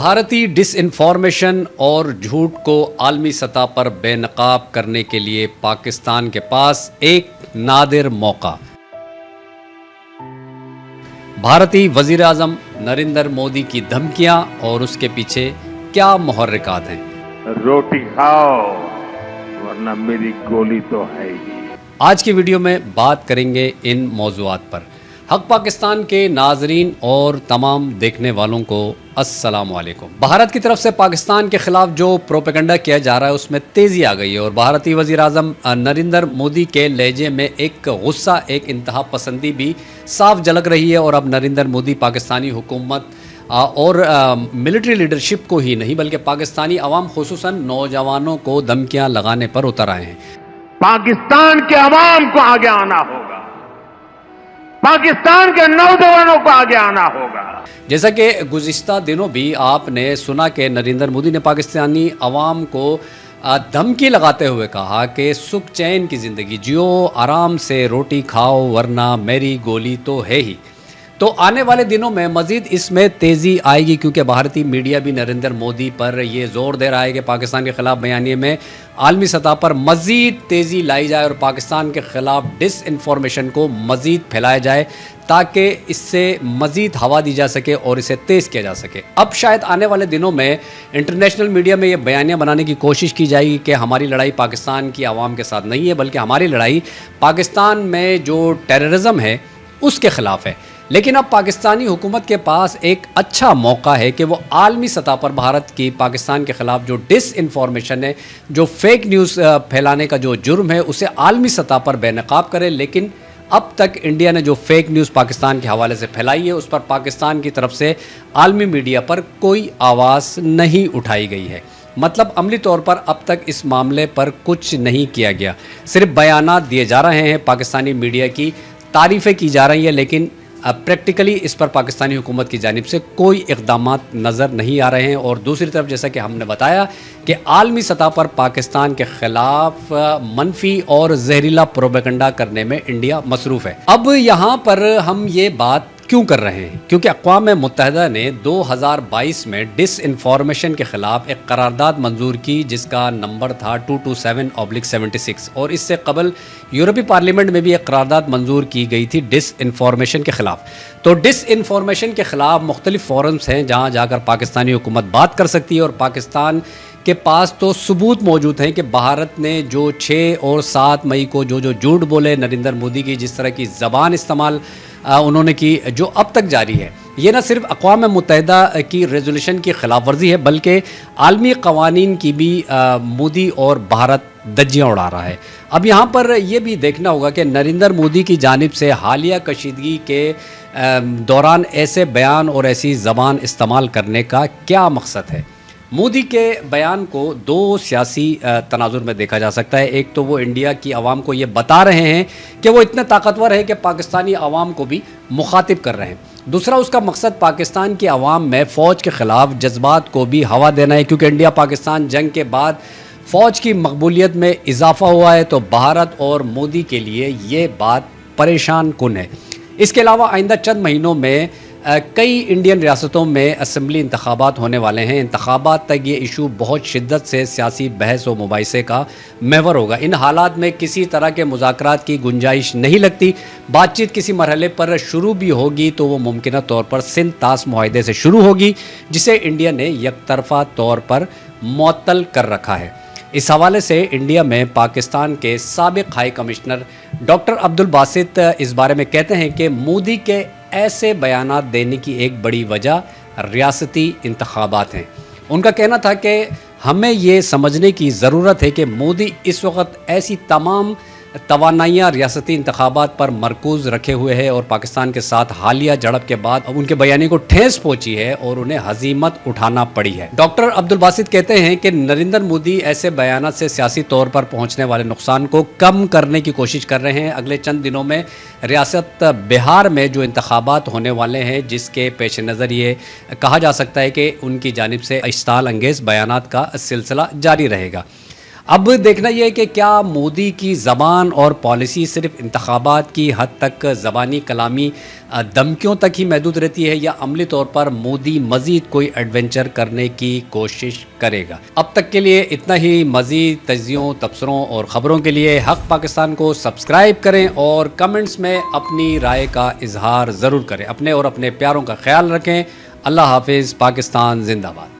भारतीय dish information और झूठ को आलमी सतह पर बेनकाब करने के लिए पाकिस्तान के पास एक नादिर मौका। भारतीय वजीर आजम नरेंद्र मोदी की धमकियां और उसके पीछे क्या मुहर्रिकात हैं। रोटी खाओ वरना मेरी गोली तो है ही। आज की वीडियो में बात करेंगे इन मौज़ूआत पर। हक पाकिस्तान के नाजरीन और तमाम देखने वालों को अस्सलाम वालेकुम। भारत की तरफ से पाकिस्तान के खिलाफ जो प्रोपेगेंडा किया जा रहा है उसमें तेज़ी आ गई है और भारतीय वज़ीर आज़म नरेंद्र मोदी के लहजे में एक गुस्सा, एक इंतहा पसंदी भी साफ झलक रही है। और अब नरेंद्र मोदी पाकिस्तानी हुकूमत और मिलिट्री लीडरशिप को ही नहीं बल्कि पाकिस्तानी अवाम खुसूसन नौजवानों को धमकियाँ लगाने पर उतर आए हैं। पाकिस्तान के अवाम को आगे आना होगा, पाकिस्तान के नौजवानों को आगे आना होगा। जैसा कि गुज़िश्ता दिनों भी आपने सुना कि नरेंद्र मोदी ने पाकिस्तानी अवाम को धमकी लगाते हुए कहा कि सुख चैन की ज़िंदगी जियो, आराम से रोटी खाओ वरना मेरी गोली तो है ही। तो आने वाले दिनों में मज़ीद इसमें तेज़ी आएगी क्योंकि भारतीय मीडिया भी नरेंद्र मोदी पर ये ज़ोर दे रहा है कि पाकिस्तान के ख़िलाफ़ बयानिए में आलमी सतह पर मज़ीद तेज़ी लाई जाए और पाकिस्तान के ख़िलाफ़ डिस इन्फॉर्मेशन को मज़ीद फैलाया जाए ताकि इससे मज़ीद हवा दी जा सके और इसे तेज़ किया जा सके। अब शायद आने वाले दिनों में इंटरनेशनल मीडिया में ये बयानियाँ बनाने की कोशिश की जाएगी कि हमारी लड़ाई पाकिस्तान की आवाम के साथ नहीं है बल्कि हमारी लड़ाई पाकिस्तान में जो टेररिज्म है उसके ख़िलाफ़ है। लेकिन अब पाकिस्तानी हुकूमत के पास एक अच्छा मौका है कि वो आलमी सतह पर भारत की पाकिस्तान के ख़िलाफ़ जो डिस इन्फॉर्मेशन है, जो फेक न्यूज़ फैलाने का जो जुर्म है उसे आलमी सतह पर बेनकाब करे। लेकिन अब तक इंडिया ने जो फेक न्यूज़ पाकिस्तान के हवाले से फैलाई है उस पर पाकिस्तान की तरफ से आलमी मीडिया पर कोई आवाज़ नहीं उठाई गई है। मतलब अमली तौर पर अब तक इस मामले पर कुछ नहीं किया गया, सिर्फ बयानात दिए जा रहे हैं, पाकिस्तानी मीडिया की तारीफ़ें की जा रही है, लेकिन प्रैक्टिकली इस पर पाकिस्तानी हुकूमत की जानिब से कोई इक़दामात नज़र नहीं आ रहे हैं। और दूसरी तरफ जैसा कि हमने बताया कि आलमी सतह पर पाकिस्तान के ख़िलाफ़ मनफी और जहरीला प्रोपेगेंडा करने में इंडिया मसरूफ़ है। अब यहाँ पर हम ये बात क्यों कर रहे हैं? क्योंकि अक़वाम मुत्तहिदा ने 2022 में डिस इन्फॉर्मेशन के ख़िलाफ़ एक करारदाद मंजूर की जिसका नंबर था 227/76 और इससे कबल यूरोपीय पार्लियामेंट में भी एक करारदाद मंजूर की गई थी डिस इन्फॉर्मेशन के ख़िलाफ़। तो डिस इन्फॉर्मेशन के ख़िलाफ़ मुख्तलिफ़ फोरम्स हैं जहाँ जाकर पाकिस्तानी हुकूमत बात कर सकती है और पाकिस्तान के पास तो सबूत मौजूद हैं कि भारत ने जो 6 और 7 मई को जो झूठ बोले नरेंद्र मोदी की, जिस तरह की ज़बान इस्तेमाल उन्होंने की, जो अब तक जारी है, ये न सिर्फ अक़वाम मुत्तहिदा की रेजोल्यूशन की ख़िलाफ़ वर्जी है बल्कि आलमी क़वानीन की भी मोदी और भारत धज्जियाँ उड़ा रहा है। अब यहाँ पर यह भी देखना होगा कि नरेंद्र मोदी की जानिब से हालिया कशीदगी के दौरान ऐसे बयान और ऐसी ज़बान इस्तेमाल करने का क्या मकसद है। मोदी के बयान को दो सियासी तनाजुर में देखा जा सकता है। एक तो वो इंडिया की आवाम को ये बता रहे हैं कि वो इतने ताकतवर है कि पाकिस्तानी आवाम को भी मुखातिब कर रहे हैं। दूसरा उसका मकसद पाकिस्तान की आवाम में फ़ौज के ख़िलाफ़ जज्बात को भी हवा देना है क्योंकि इंडिया पाकिस्तान जंग के बाद फ़ौज की मकबूलियत में इजाफ़ा हुआ है। तो भारत और मोदी के लिए ये बात परेशान कुन है। इसके अलावा आइंदा चंद महीनों में कई इंडियन रियासतों में असम्बली इंतखाबात होने वाले हैं। इंतखाबात तक ये इशू बहुत शिद्दत से सियासी बहस व मुबाहिसे का महवर होगा। इन हालात में किसी तरह के मुज़ाकरात की गुंजाइश नहीं लगती। बातचीत किसी मरहले पर शुरू भी होगी तो वो मुमकिन तौर पर सिंध तास मुआहदे से शुरू होगी जिसे इंडिया ने यकतरफ़ा तौर पर मुअत्तल कर रखा है। इस हवाले से इंडिया में पाकिस्तान के साबिक high commissioner doctor Abdul Basit इस बारे में कहते हैं कि मोदी के ऐसे बयानात देने की एक बड़ी वजह रियासती इंतखाबात हैं। उनका कहना था कि हमें ये समझने की ज़रूरत है कि मोदी इस वक्त ऐसी तमाम तवानाइयाँ रियासती इंतखाबात पर मरकूज़ रखे हुए हैं और पाकिस्तान के साथ हालिया झड़प के बाद उनके बयानी को ठेस पहुँची है और उन्हें हज़ीमत उठाना पड़ी है। डॉक्टर अब्दुल बासित कहते हैं कि नरेंद्र मोदी ऐसे बयानात से सियासी तौर पर पहुँचने वाले नुकसान को कम करने की कोशिश कर रहे हैं। अगले चंद दिनों में रियासत बिहार में जो इंतखाबात होने वाले हैं जिसके पेश नज़र ये कहा जा सकता है कि उनकी जानिब से इश्ताल अंगेज़ बयानात का सिलसिला जारी रहेगा। اب دیکھنا یہ ہے کہ کیا مودی کی زبان اور پالیسی صرف انتخابات کی حد تک زبانی کلامی دھمکیوں تک ہی محدود رہتی ہے یا عملی طور پر مودی مزید کوئی ایڈونچر کرنے کی کوشش کرے گا. اب تک کے لیے اتنا ہی. مزید تجزیوں، تبصروں اور خبروں کے لیے حق پاکستان کو سبسکرائب کریں اور کمنٹس میں اپنی رائے کا اظہار ضرور کریں. اپنے اور اپنے پیاروں کا خیال رکھیں. اللہ حافظ. پاکستان زندہ باد.